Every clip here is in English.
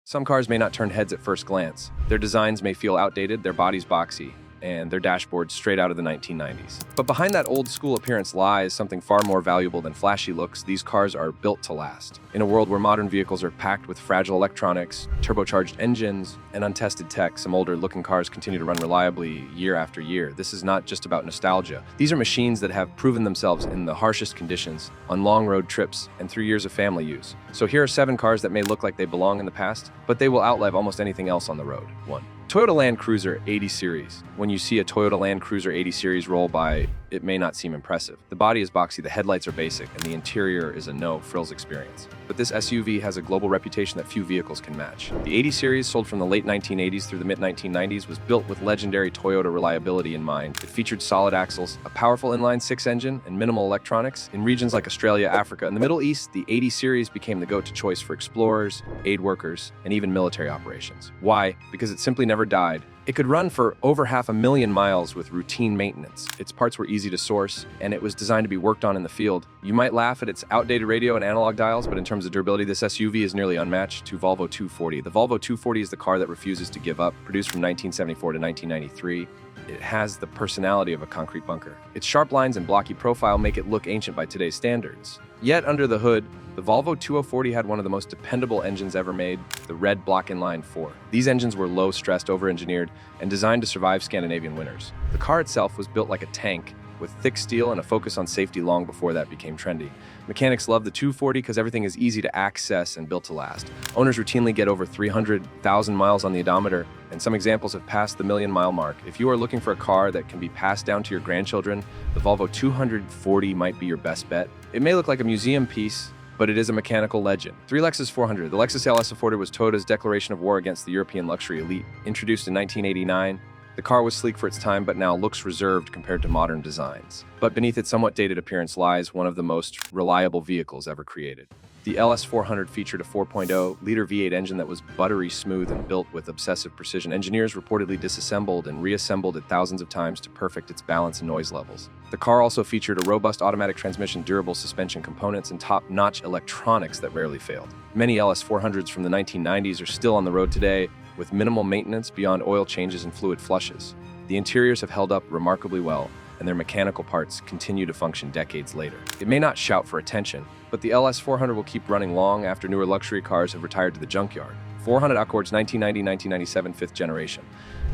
Some cars may not turn heads at first glance. Their designs may feel outdated, their bodies boxy, and their dashboards straight out of the 1990s. But behind that old-school appearance lies something far more valuable than flashy looks. These cars are built to last. In a world where modern vehicles are packed with fragile electronics, turbocharged engines, and untested tech, some older-looking cars continue to run reliably year after year. This is not just about nostalgia. These are machines that have proven themselves in the harshest conditions, on long road trips, and through years of family use. So here are 7 cars that may look like they belong in the past, but they will outlive almost anything else on the road. 1. Toyota Land Cruiser 80 Series. When you see a Toyota Land Cruiser 80 Series roll by, it may not seem impressive. The body is boxy, the headlights are basic, and the interior is a no-frills experience. But this SUV has a global reputation that few vehicles can match. The 80 Series, sold from the late 1980s through the mid-1990s, was built with legendary Toyota reliability in mind. It featured solid axles, a powerful inline-6 engine, and minimal electronics. In regions like Australia, Africa, and the Middle East, the 80 Series became the go-to choice for explorers, aid workers, and even military operations. Why? Because it simply never died. It could run for over 500,000 miles with routine maintenance. Its parts were easy to source, and it was designed to be worked on in the field. You might laugh at its outdated radio and analog dials, but in terms of durability, this SUV is nearly unmatched to Volvo 240. The Volvo 240 is the car that refuses to give up. Produced from 1974 to 1993, it has the personality of a concrete bunker. Its sharp lines and blocky profile make it look ancient by today's standards. Yet under the hood, the Volvo 240 had one of the most dependable engines ever made, the red block inline 4. These engines were low-stressed, over-engineered, and designed to survive Scandinavian winters. The car itself was built like a tank, with thick steel and a focus on safety long before that became trendy. Mechanics love the 240 because everything is easy to access and built to last. Owners routinely get over 300,000 miles on the odometer, and some examples have passed the million-mile mark. If you are looking for a car that can be passed down to your grandchildren, the Volvo 240 might be your best bet. It may look like a museum piece, but it is a mechanical legend. 3 Lexus 400. The Lexus LS 400 was Toyota's declaration of war against the European luxury elite. Introduced in 1989, the car was sleek for its time, but now looks reserved compared to modern designs. But beneath its somewhat dated appearance lies one of the most reliable vehicles ever created. The LS 400 featured a 4.0-liter V8 engine that was buttery smooth and built with obsessive precision. Engineers reportedly disassembled and reassembled it thousands of times to perfect its balance and noise levels. The car also featured a robust automatic transmission, durable suspension components, and top-notch electronics that rarely failed. Many LS 400s from the 1990s are still on the road today, with minimal maintenance beyond oil changes and fluid flushes. The interiors have held up remarkably well, and their mechanical parts continue to function decades later. It may not shout for attention, but the LS 400 will keep running long after newer luxury cars have retired to the junkyard. 400 Accords 1990-1997 5th generation.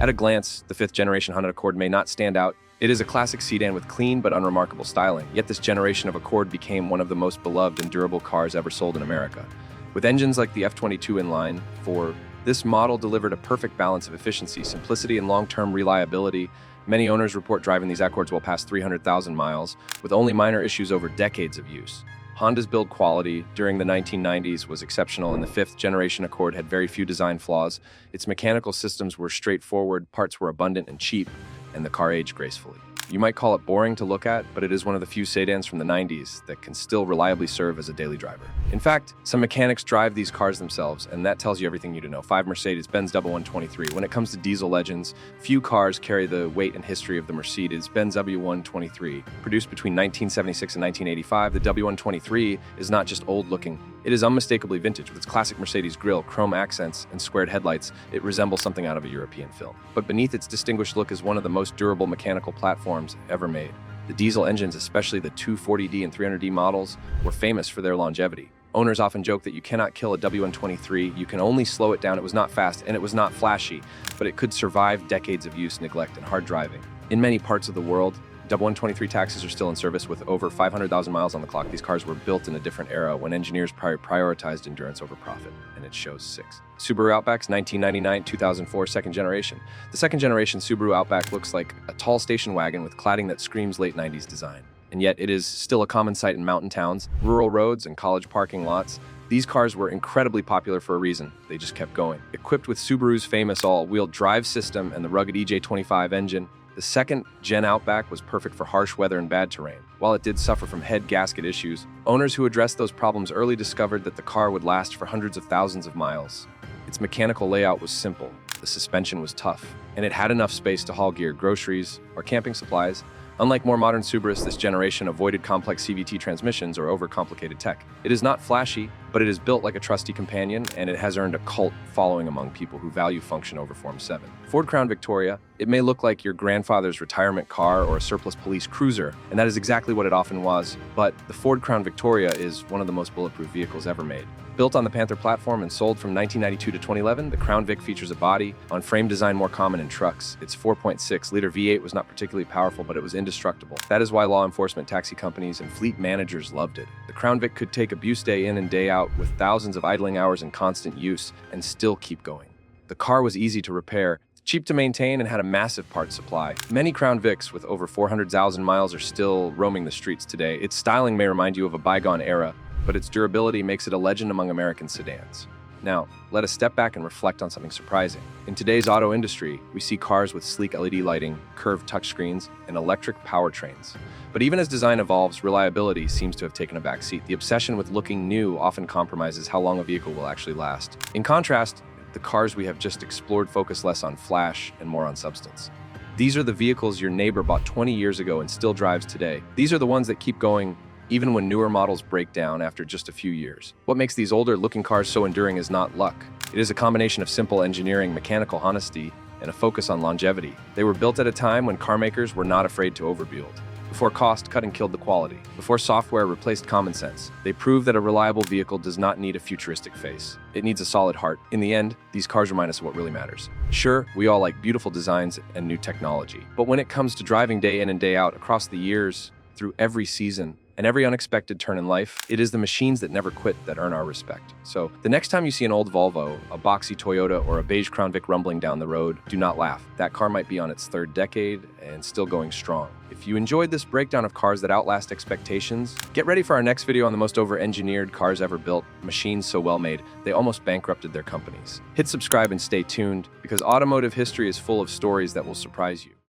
At a glance, the 5th generation Honda Accord may not stand out. It is a classic sedan with clean but unremarkable styling, yet this generation of Accord became one of the most beloved and durable cars ever sold in America. With engines like the F22 inline 4, this model delivered a perfect balance of efficiency, simplicity, and long-term reliability. Many owners report driving these Accords well past 300,000 miles, with only minor issues over decades of use. Honda's build quality during the 1990s was exceptional, and the 5th generation Accord had very few design flaws. Its mechanical systems were straightforward, parts were abundant and cheap, and the car aged gracefully. You might call it boring to look at, but it is one of the few sedans from the 90s that can still reliably serve as a daily driver. In fact, some mechanics drive these cars themselves, and that tells you everything you need to know. 5 Mercedes-Benz W123. When it comes to diesel legends, few cars carry the weight and history of the Mercedes-Benz W123. Produced between 1976 and 1985, the W123 is not just old-looking. It is unmistakably vintage. With its classic Mercedes grille, chrome accents, and squared headlights, it resembles something out of a European film. But beneath its distinguished look is one of the most durable mechanical platforms ever made. The diesel engines, especially the 240D and 300D models, were famous for their longevity. Owners often joke that you cannot kill a W123, you can only slow it down. It was not fast and it was not flashy, but it could survive decades of use, neglect, and hard driving. In many parts of the world, W123 taxis are still in service with over 500,000 miles on the clock. These cars were built in a different era when engineers prioritized endurance over profit, and it shows 6. Subaru Outback's 1999-2004 2nd generation. The 2nd generation Subaru Outback looks like a tall station wagon with cladding that screams late 90s design. And yet it is still a common sight in mountain towns, rural roads, and college parking lots. These cars were incredibly popular for a reason. They just kept going. Equipped with Subaru's famous all-wheel drive system and the rugged EJ25 engine, the 2nd Gen Outback was perfect for harsh weather and bad terrain. While it did suffer from head gasket issues, owners who addressed those problems early discovered that the car would last for hundreds of thousands of miles. Its mechanical layout was simple, the suspension was tough, and it had enough space to haul gear, groceries, or camping supplies. Unlike more modern Subarus, this generation avoided complex CVT transmissions or overcomplicated tech. It is not flashy, but it is built like a trusty companion, and it has earned a cult following among people who value function over Form 7. Ford Crown Victoria, it may look like your grandfather's retirement car or a surplus police cruiser, and that is exactly what it often was, but the Ford Crown Victoria is one of the most bulletproof vehicles ever made. Built on the Panther platform and sold from 1992 to 2011, the Crown Vic features a body on frame design more common in trucks. Its 4.6-liter V8 was not particularly powerful, but it was indestructible. That is why law enforcement, taxi companies, and fleet managers loved it. The Crown Vic could take abuse day in and day out with thousands of idling hours in constant use and still keep going. The car was easy to repair, cheap to maintain, and had a massive parts supply. Many Crown Vics with over 400,000 miles are still roaming the streets today. Its styling may remind you of a bygone era, but its durability makes it a legend among American sedans. Now, let us step back and reflect on something surprising. In today's auto industry, we see cars with sleek LED lighting, curved touchscreens, and electric powertrains. But even as design evolves, reliability seems to have taken a backseat. The obsession with looking new often compromises how long a vehicle will actually last. In contrast, the cars we have just explored focus less on flash and more on substance. These are the vehicles your neighbor bought 20 years ago and still drives today. These are the ones that keep going even when newer models break down after just a few years. What makes these older-looking cars so enduring is not luck. It is a combination of simple engineering, mechanical honesty, and a focus on longevity. They were built at a time when car makers were not afraid to overbuild. Before cost-cutting killed the quality. Before software replaced common sense. They proved that a reliable vehicle does not need a futuristic face. It needs a solid heart. In the end, these cars remind us of what really matters. Sure, we all like beautiful designs and new technology. But when it comes to driving day in and day out across the years, through every season, and every unexpected turn in life, it is the machines that never quit that earn our respect. So the next time you see an old Volvo, a boxy Toyota, or a beige Crown Vic rumbling down the road, do not laugh. That car might be on its third decade and still going strong. If you enjoyed this breakdown of cars that outlast expectations, get ready for our next video on the most over-engineered cars ever built, machines so well made, they almost bankrupted their companies. Hit subscribe and stay tuned, because automotive history is full of stories that will surprise you.